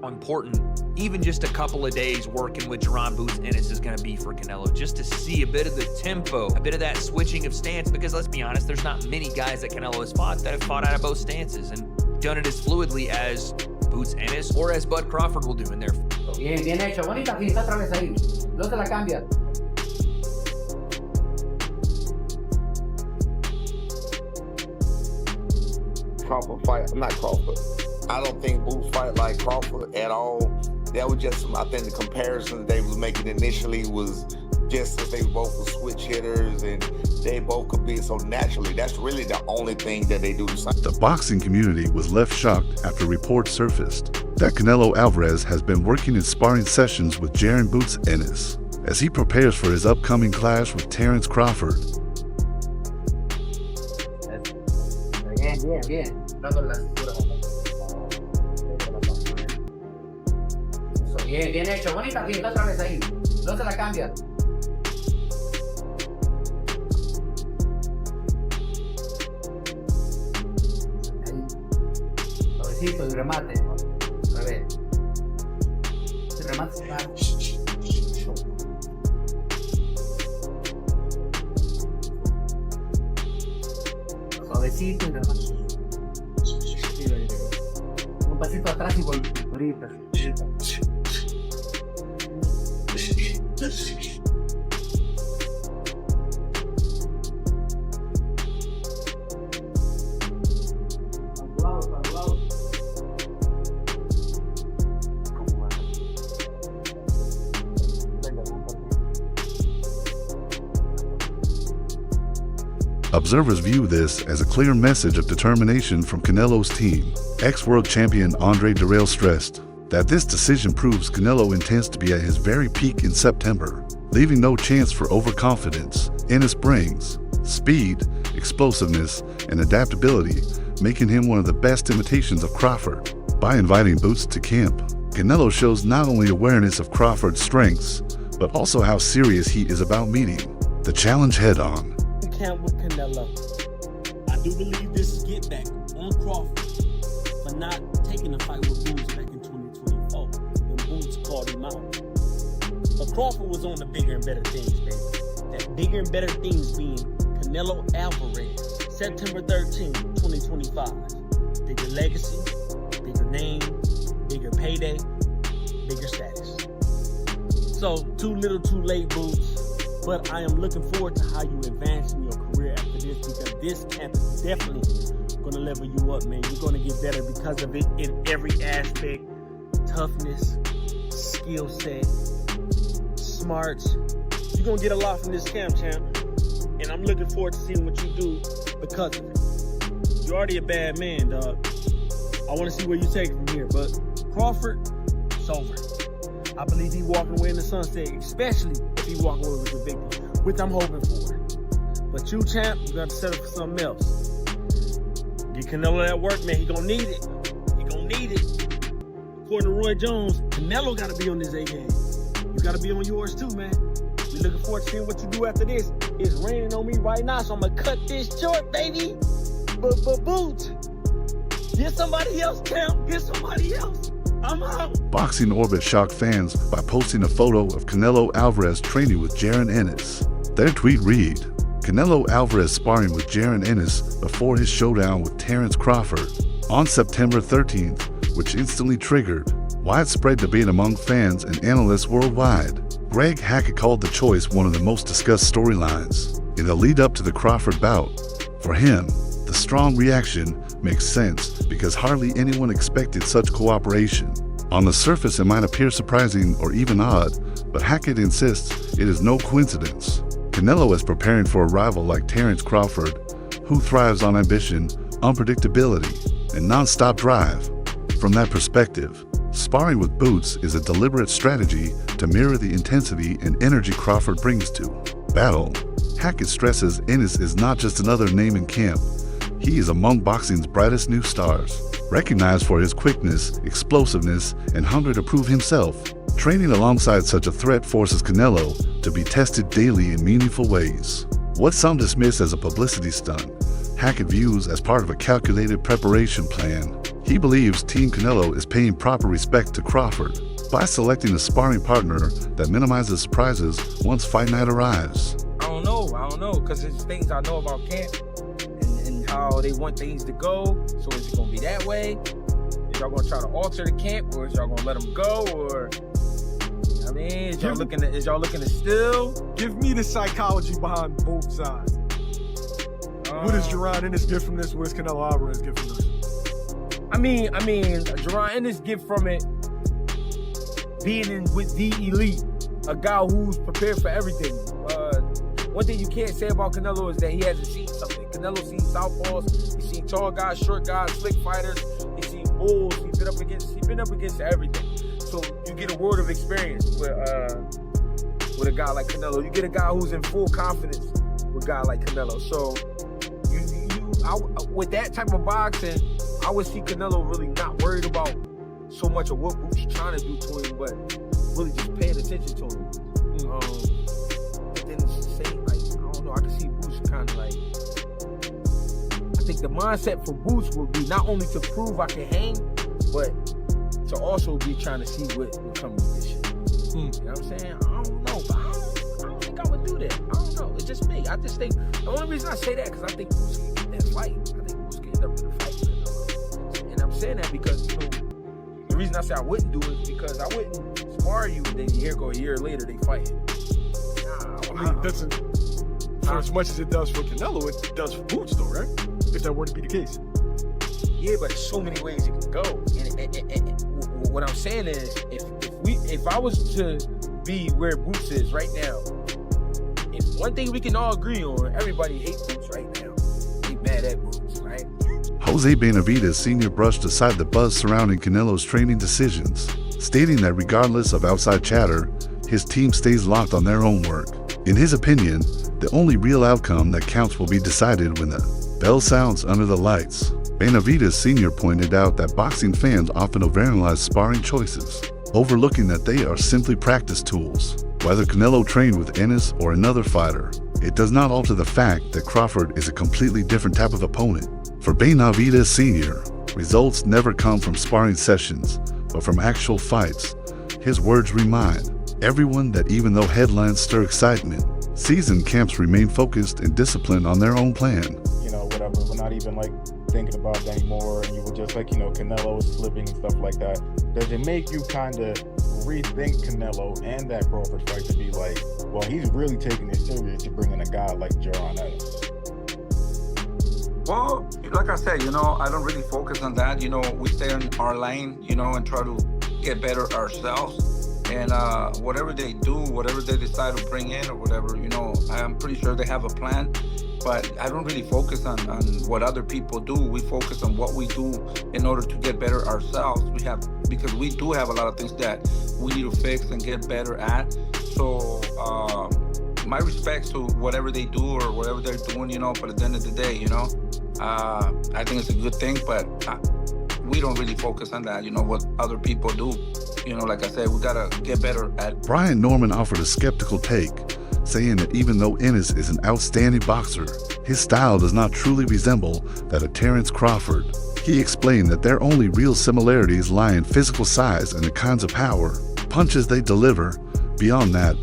important even just a couple of days working with Jaron Boots Ennis is going to be for Canelo, just to see a bit of the tempo, a bit of that switching of stance, because let's be honest, there's not many guys that Canelo has fought that have fought out of both stances and done it as fluidly as Boots Ennis or as Bud Crawford will do in their. Bien, bien hecho, bonita finta otra vez ahí, no te la cambias. Crawford fight, not Crawford. I don't think Boots fight like Crawford at all. That was just, I think the comparison that they was making initially was just that they both were switch hitters and they both could be so naturally. That's really the only thing that they do the same. The boxing community was left shocked after reports surfaced that Canelo Álvarez has been working in sparring sessions with Jaron Boots Ennis as he prepares for his upcoming clash with Terence Crawford. Bien, bien, bien. Dándole la cintura. Eso, bien, bien hecho. Bonita finta otra vez ahí. No te la cambias. Suavecito y remate. A ver. El remate se va. Suavecito y remate. Un pasito atrás y ahorita. Observers view this as a clear message of determination from Canelo's team. Ex-world champion Andre Dirrell stressed that this decision proves Canelo intends to be at his very peak in September, leaving no chance for overconfidence. Ennis brings speed, explosiveness, and adaptability, making him one of the best imitations of Crawford. By inviting Boots to camp, Canelo shows not only awareness of Crawford's strengths, but also how serious he is about meeting the challenge head-on. Camp with Canelo. I do believe this is get back on Crawford for not taking the fight with Boots back in 2024 when Boots called him out. But Crawford was on the bigger and better things, baby. That bigger and better things being Canelo Álvarez, September 13, 2025. Bigger legacy, bigger name, bigger payday, bigger status. So too little, too late, Boots. But I am looking forward to how you advance in your career after this, because this camp is definitely going to level you up, man. You're going to get better because of it in every aspect. Toughness, skill set, smarts. You're going to get a lot from this camp, champ. And I'm looking forward to seeing what you do because of it. You're already a bad man, dog. I want to see where you take it from here. But Crawford, it's over. I believe he walking away in the sunset, especially if he walking away with the victory, which I'm hoping for. But you, champ, you got to settle for something else. Get Canelo that work, man. He gonna need it. He gonna need it. According to Roy Jones, Canelo got to be on his A game. You got to be on yours too, man. We looking forward to seeing what you do after this. It's raining on me right now, so I'm gonna cut this short, baby. But Boots, get somebody else, champ. Get somebody else. I'm out. Boxing Orbit shocked fans by posting a photo of Canelo Álvarez training with Jaron Ennis. Their tweet read, Canelo Álvarez sparring with Jaron Ennis before his showdown with Terence Crawford on September 13th, which instantly triggered widespread debate among fans and analysts worldwide. Greg Hackett called the choice one of the most discussed storylines in the lead up to the Crawford bout. For him, the strong reaction makes sense because hardly anyone expected such cooperation. On the surface, it might appear surprising or even odd, but Hackett insists it is no coincidence. Canelo is preparing for a rival like Terence Crawford, who thrives on ambition, unpredictability, and non-stop drive. From that perspective, sparring with Boots is a deliberate strategy to mirror the intensity and energy Crawford brings to battle. Hackett stresses Ennis is not just another name in camp. He is among boxing's brightest new stars, recognized for his quickness, explosiveness, and hunger to prove himself. Training alongside such a threat forces Canelo to be tested daily in meaningful ways. What some dismiss as a publicity stunt, Hackett views as part of a calculated preparation plan. He believes Team Canelo is paying proper respect to Crawford by selecting a sparring partner that minimizes surprises once fight night arrives. I don't know, because there's things I know about camp and how they want things to go. So is it gonna be that way? Is y'all gonna try to alter the camp, or is y'all gonna let them go? Or I mean, is y'all looking to still? Give me the psychology behind both sides. What does Jaron Ennis get from this? What does Canelo Álvarez get from this? I mean, Jaron Ennis get from it being in with the elite, a guy who's prepared for everything. One thing you can't say about Canelo is that he hasn't seen something. Canelo seen southpaws, he's seen tall guys, short guys, slick fighters, he's seen bulls, he's been up against everything. So you get a world of experience with a guy like Canelo. You get a guy who's in full confidence with a guy like Canelo. So with that type of boxing, I would see Canelo really not worried about so much of what Boots trying to do to him, but really just paying attention to him. But then it's the same, like, I don't know, I can see Boots kind of like, I think the mindset for Boots would be not only to prove I can hang, but to also be trying to see what comes with this shit. You know what I'm saying? I don't know, but I don't think I would do that. I don't know. It's just me. I just think, the only reason I say that, because I think Boots can get that fight. I think Boots can end up in a fight with Canelo. And I'm saying that because, you know, the reason I say I wouldn't do it is because I wouldn't spar you and then a year later they fight. I mean, doesn't, for as much as it does for Canelo, it does for Boots though, right? If that were to be the case. Yeah, but there's so many ways it can go. And what I'm saying is, if I was to be where Boots is right now, if one thing we can all agree on, everybody hates Boots right now. They mad at Boots, right? Jose Benavidez Sr. brushed aside the buzz surrounding Canelo's training decisions, stating that regardless of outside chatter, his team stays locked on their own work. In his opinion, the only real outcome that counts will be decided when the bell sounds under the lights. Benavidez Sr. pointed out that boxing fans often overanalyze sparring choices, overlooking that they are simply practice tools. Whether Canelo trained with Ennis or another fighter, it does not alter the fact that Crawford is a completely different type of opponent. For Benavidez Sr., results never come from sparring sessions, but from actual fights. His words remind everyone that even though headlines stir excitement, seasoned camps remain focused and disciplined on their own plan. You know, whatever, we're not even like thinking about it anymore, and you were just like, you know, Canelo is slipping and stuff like that. Does it make you kind of rethink Canelo and that Crawford fight to be like, well, he's really taking it serious to bring in a guy like Jaron Ennis? Well, like I said, you know, I don't really focus on that. You know, we stay in our lane, you know, and try to get better ourselves. And whatever they do, whatever they decide to bring in or whatever, you know, I'm pretty sure they have a plan. But I don't really focus on what other people do. We focus on what we do in order to get better ourselves. Because we do have a lot of things that we need to fix and get better at. So my respects to whatever they do or whatever they're doing, you know, but at the end of the day, you know, I think it's a good thing, but we don't really focus on that, you know, what other people do. You know, like I said, we gotta get better at. Brian Norman offered a skeptical take, saying that even though Ennis is an outstanding boxer, his style does not truly resemble that of Terence Crawford. He explained that their only real similarities lie in physical size and the kinds of power, punches they deliver. Beyond that,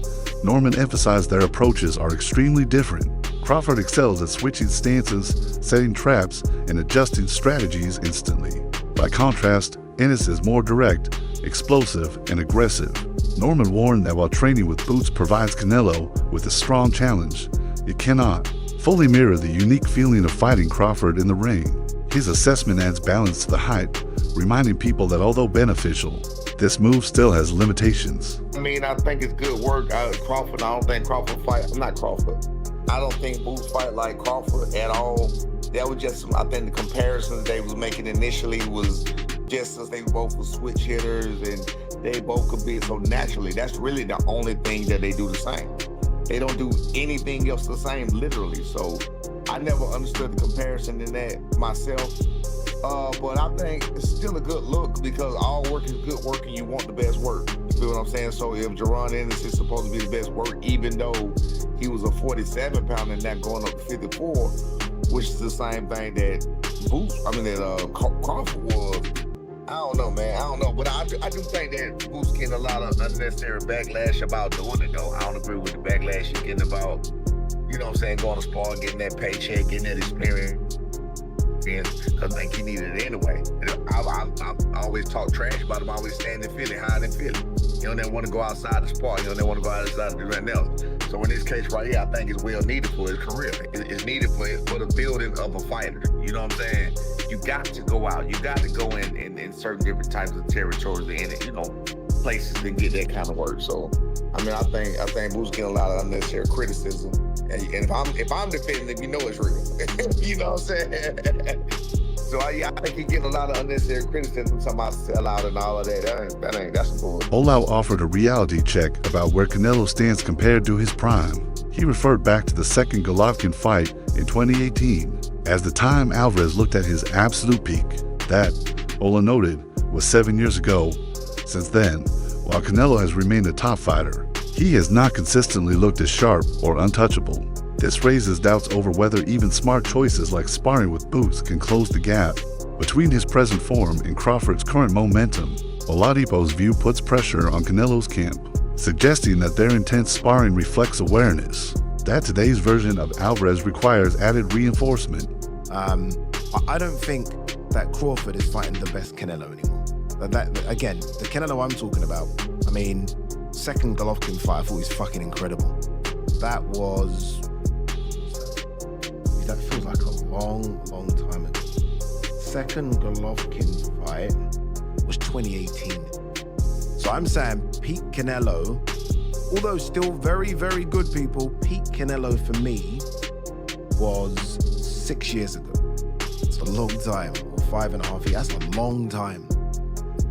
Norman emphasized their approaches are extremely different. Crawford excels at switching stances, setting traps, and adjusting strategies instantly. By contrast, Ennis is more direct, explosive, and aggressive. Norman warned that while training with Boots provides Canelo with a strong challenge, it cannot fully mirror the unique feeling of fighting Crawford in the ring. His assessment adds balance to the hype, reminding people that although beneficial, this move still has limitations. I mean, I think it's good work. Crawford, I don't think Crawford fight. I'm not Crawford. I don't think Boots fight like Crawford at all. That was just, I think the comparisons they was making initially was just as they both were switch hitters and they both could be so naturally. That's really the only thing that they do the same. They don't do anything else the same, literally. So I never understood the comparison in that myself. But I think it's still a good look because all work is good work and you want the best work. You feel what I'm saying? So if Jaron Ennis is supposed to be the best work, even though he was a 47 pounder and not going up to 54, which is the same thing that Crawford was, I don't know, man. I don't know. But I do think that Boots getting a lot of unnecessary backlash about doing it, though. I don't agree with the backlash you're getting about, you know what I'm saying, going to spar, getting that paycheck, getting that experience. Because I think he needed it anyway. I always talk trash about him, always staying in Philly, hiding in Philly. You don't want to go outside the spar. You don't want to go outside and do nothing else. So in this case right here, I think it's well needed for his career. It's needed for the building of a fighter. You know what I'm saying? You got to go out. You got to go in certain different types of territories and, you know, places to get that kind of work. So, I mean, I think Boots getting a lot of unnecessary criticism. And if I'm defending him, you know it's real. You know what I'm saying? So I think he's getting a lot of unnecessary criticism, talking about sellout and all of that. That's bull. Olau offered a reality check about where Canelo stands compared to his prime. He referred back to the second Golovkin fight in 2018 as the time Alvarez looked at his absolute peak. That, Ola noted, was 7 years ago. Since then, while Canelo has remained a top fighter, he has not consistently looked as sharp or untouchable. This raises doubts over whether even smart choices like sparring with Boots can close the gap between his present form and Crawford's current momentum. Oladipo's view puts pressure on Canelo's camp, suggesting that their intense sparring reflects awareness that today's version of Alvarez requires added reinforcement. I don't think that Crawford is fighting the best Canelo anymore. Again, the Canelo I'm talking about, I mean, second Golovkin fight, I thought was fucking incredible. That feels like a long time ago. Second Golovkin fight was 2018. So I'm saying peak Canelo, although still very, very good people, peak Canelo for me was 6 years ago. It's a long time, or 5.5 years, that's a long time.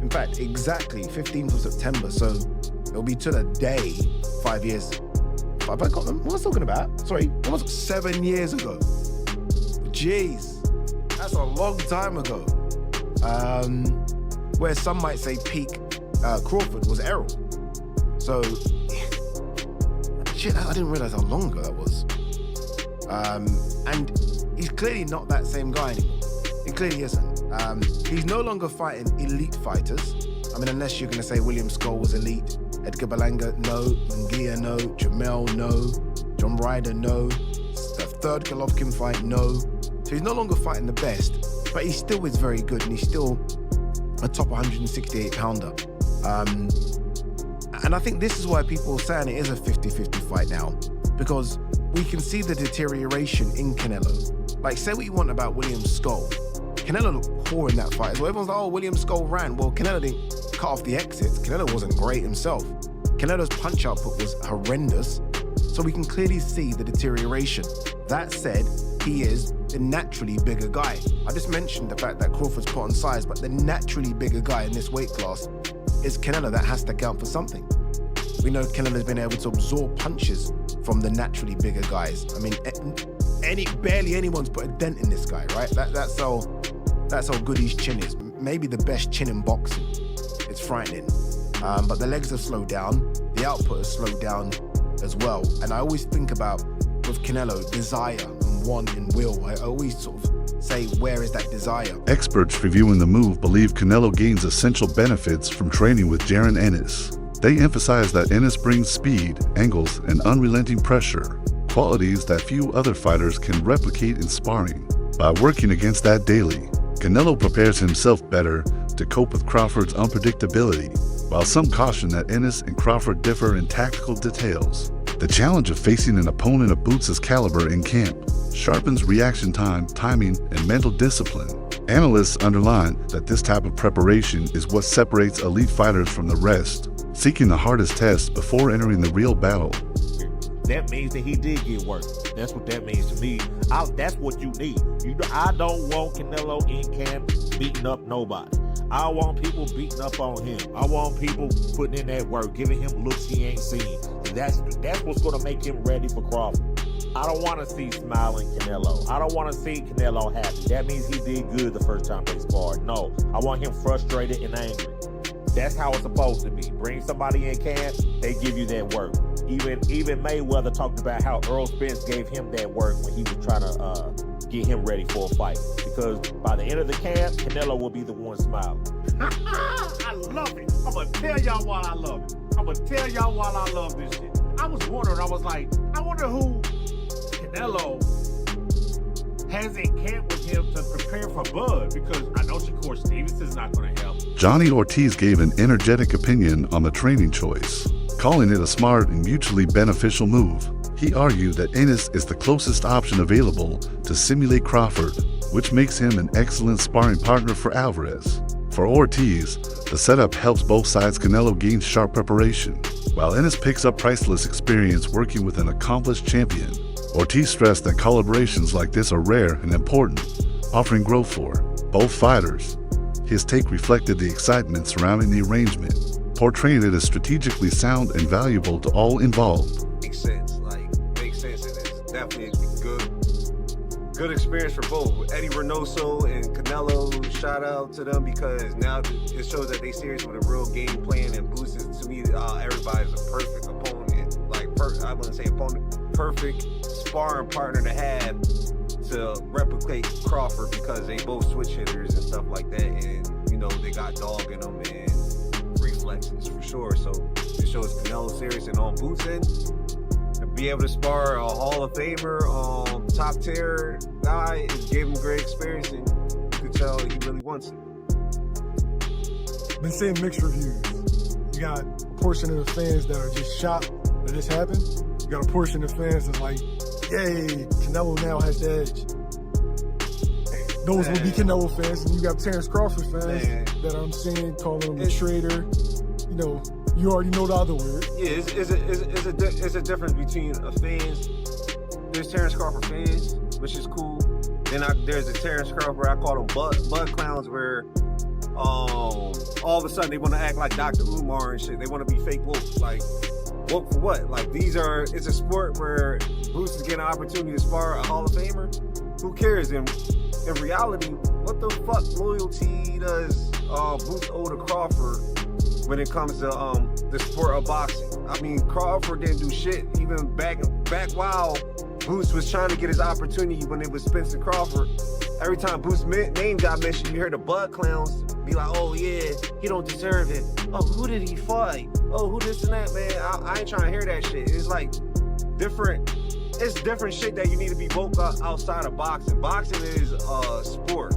In fact, exactly 15th of September, so it'll be to the day 5 years. Have I got them? What was I talking about? Sorry, almost 7 years ago. Jeez, that's a long time ago. Where some might say peak Crawford was Errol. So, shit, I didn't realize how long ago that was. And he's clearly not that same guy anymore. He clearly isn't. He's no longer fighting elite fighters. I mean, unless you're going to say William Skoll was elite. Edgar Berlanga, no. Munguia, no. Jamel, no. John Ryder, no. The third Golovkin fight, no. So he's no longer fighting the best, but he still is very good, and he's still a top 168 pounder. And I think this is why people are saying it is a 50-50 fight now, because we can see the deterioration in Canelo. Like, say what you want about William Skoll. Canelo looked poor in that fight. So everyone's like, oh, William Skoll ran. Well, Canelo didn't cut off the exits. Canelo wasn't great himself. Canelo's punch output was horrendous. So we can clearly see the deterioration. That said, he is the naturally bigger guy. I just mentioned the fact that Crawford's put on size, but the naturally bigger guy in this weight class is Canelo. That has to count for something. We know Canelo's been able to absorb punches from the naturally bigger guys. I mean, barely anyone's put a dent in this guy, right? That's how good his chin is. Maybe the best chin in boxing. It's frightening. But the legs have slowed down. The output has slowed down as well. And I always think about, with Canelo, desire and want and will. I always sort of say, where is that desire? Experts reviewing the move believe Canelo gains essential benefits from training with Jaron Ennis. They emphasize that Ennis brings speed, angles, and unrelenting pressure, qualities that few other fighters can replicate in sparring. By working against that daily, Canelo prepares himself better to cope with Crawford's unpredictability, while some caution that Ennis and Crawford differ in tactical details. The challenge of facing an opponent of Boots' caliber in camp sharpens reaction time, timing, and mental discipline. Analysts underline that this type of preparation is what separates elite fighters from the rest, seeking the hardest test before entering the real battle. That means that he did get work. That's what that means to me. That's what you need. I don't want Canelo in camp beating up nobody. I want people beating up on him. I want people putting in that work, giving him looks he ain't seen. That's what's going to make him ready for Crawford. I don't want to see smiling Canelo. I don't want to see Canelo happy. That means he did good the first time they sparred. No, I want him frustrated and angry. That's how it's supposed to be. Bring somebody in camp, they give you that work. Even Mayweather talked about how Earl Spence gave him that work when he was trying to get him ready for a fight. Because because by the end of the camp, Canelo will be the one smiling. I love it. I'm going to tell y'all why I love it. I'm going to tell y'all why I love this shit. I was wondering, I was like, I wonder who Canelo has in camp with him to prepare for Bud, because I know Shakur Stevenson's not going to help. Johnny Ortiz gave an energetic opinion on the training choice, calling it a smart and mutually beneficial move. He argued that Ennis is the closest option available to simulate Crawford, which makes him an excellent sparring partner for Álvarez. For Ortiz, the setup helps both sides. Canelo gains sharp preparation, while Ennis picks up priceless experience working with an accomplished champion. Ortiz stressed that collaborations like this are rare and important, offering growth for both fighters. His take reflected the excitement surrounding the arrangement, portraying it as strategically sound and valuable to all involved. Makes sense, and it's definitely a good experience for both. Eddie Reynoso and Canelo, shout out to them, because now it shows that they serious with a real game plan, and Boots is, to me, everybody's a perfect opponent. I wouldn't say opponent, perfect sparring partner to have to replicate Crawford, because they both switch hitters and stuff like that, and they got dog in them and reflexes for sure. So it shows Canelo serious, and on Boots end, to be able to spar a Hall of Famer, top tier guy, it gave him great experience, and you could tell he really wants it. Been seeing mixed reviews. You got a portion of the fans that are just shocked that this happened. You got a portion of fans that's like, yay, Canelo now has the edge. Those will be Canelo fans, and you got Terence Crawford fans that I'm seeing calling him a traitor. You already know the other word. Yeah, it's a difference between a fans. There's Terence Crawford fans, which is cool. Then there's a Terence Crawford, I call them bud clowns, where all of a sudden they want to act like Dr. Umar and shit. They want to be fake woke. Like, woke for what? Like, it's a sport where Boots is getting an opportunity to spar a Hall of Famer. Who cares? In reality, what the fuck loyalty does Boots owe to Crawford when it comes to the sport of boxing? I mean, Crawford didn't do shit even back while Boots was trying to get his opportunity when it was Spencer Crawford. Every time Boots' name got mentioned, you heard the bud clowns be like, oh yeah, he don't deserve it. Oh, who did he fight? Oh, who this and that, man? I ain't trying to hear that shit. It's like it's different shit that you need to be woke up outside of boxing. Boxing is a sport.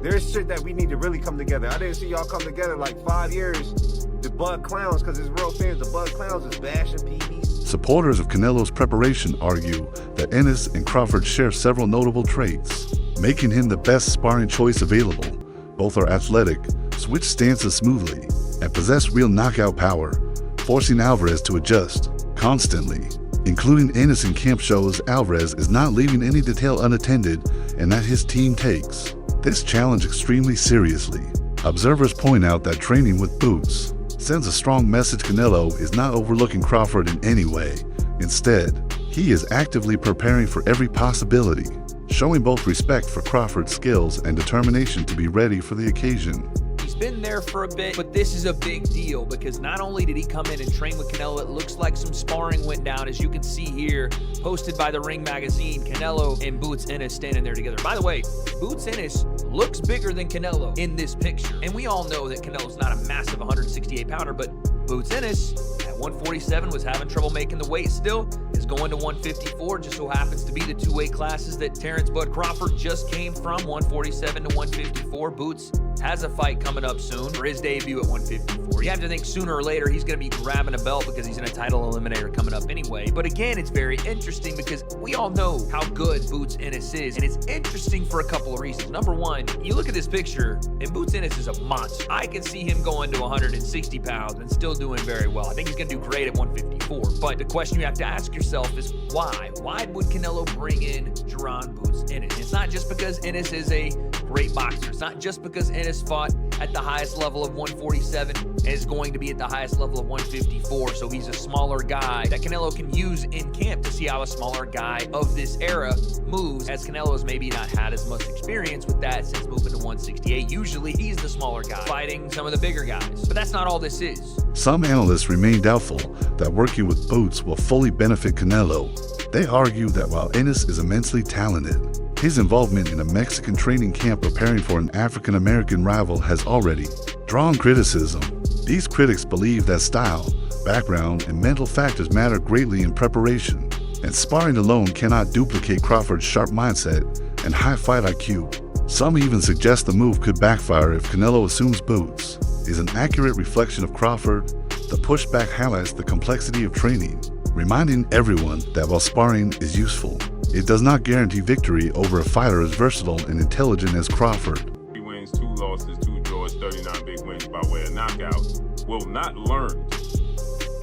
There's shit that we need to really come together. I didn't see y'all come together like 5 years. The bud clowns, because it's real fans, the bud clowns is bashing PBs. Supporters of Canelo's preparation argue that Ennis and Crawford share several notable traits, making him the best sparring choice available. Both are athletic, switch stances smoothly, and possess real knockout power, forcing Álvarez to adjust constantly. Including Ennis in camp shows Álvarez is not leaving any detail unattended, and that his team takes this challenge extremely seriously. Observers point out that training with Boots sends a strong message. Canelo is not overlooking Crawford in any way. Instead, he is actively preparing for every possibility, showing both respect for Crawford's skills and determination to be ready for the occasion. He's been there for a bit, but this is a big deal because not only did he come in and train with Canelo, it looks like some sparring went down, as you can see here, posted by the Ring magazine. Canelo and Boots Ennis standing there together. By the way, Boots Ennis looks bigger than Canelo in this picture, and we all know that Canelo's not a massive 168-pounder, but Boots Ennis at 147 was having trouble making the weight still, is going to 154, just so happens to be the two weight classes that Terence Bud Crawford just came from, 147 to 154. Boots has a fight coming up soon for his debut at 154. You have to think sooner or later he's going to be grabbing a belt because he's in a title eliminator coming up anyway. But again, it's very interesting because we all know how good Boots Ennis is, and it's interesting for a couple of reasons. Number one, you look at this picture, and Boots Ennis is a monster. I can see him going to 160 pounds and still doing very well. I think he's going to do great at 154. But the question you have to ask yourself is why? Why would Canelo bring in Jaron Boots Ennis? It's not just because Ennis is a great boxer. It's not just because Ennis fought at the highest level of 147 and is going to be at the highest level of 154. So he's a smaller guy that Canelo can use in camp to see how a smaller guy of this era moves, as Canelo has maybe not had as much experience with that since moving to 168. Usually he's the smaller guy fighting some of the bigger guys. But that's not all this is. Some analysts remain doubtful that working with Boots will fully benefit Canelo. They argue that while Ennis is immensely talented, His involvement in a Mexican training camp preparing for an African-American rival has already drawn criticism. These critics believe that style, background, and mental factors matter greatly in preparation, and sparring alone cannot duplicate Crawford's sharp mindset and high fight IQ. Some even suggest the move could backfire if Canelo assumes boots. Is an accurate reflection of Crawford. The pushback highlights the complexity of training, reminding everyone that while sparring is useful, it does not guarantee victory over a fighter as versatile and intelligent as Crawford. 3 wins, 2 losses, 2 draws, 39 big wins by way of knockout, will not learn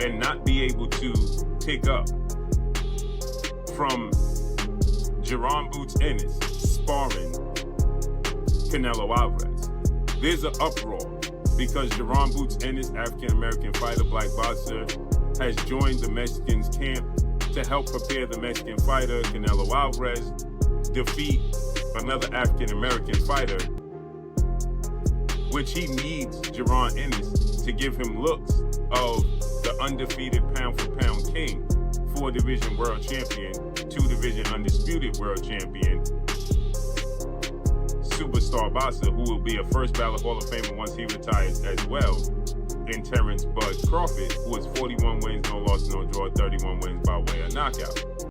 and not be able to pick up from Jaron Boots Ennis sparring Canelo Álvarez. There's an uproar because Jaron Boots Ennis, African-American fighter, black boxer, has joined the Mexicans camp to help prepare the Mexican fighter, Canelo Álvarez, defeat another African-American fighter, which he needs Jaron Ennis to give him looks of the undefeated pound-for-pound king, 4-division world champion, 2-division undisputed world champion, superstar boxer who will be a first ballot Hall of Famer once he retires as well, in Terence Crawford, who has 41 wins, no loss, no draw, 31 wins by way of knockout.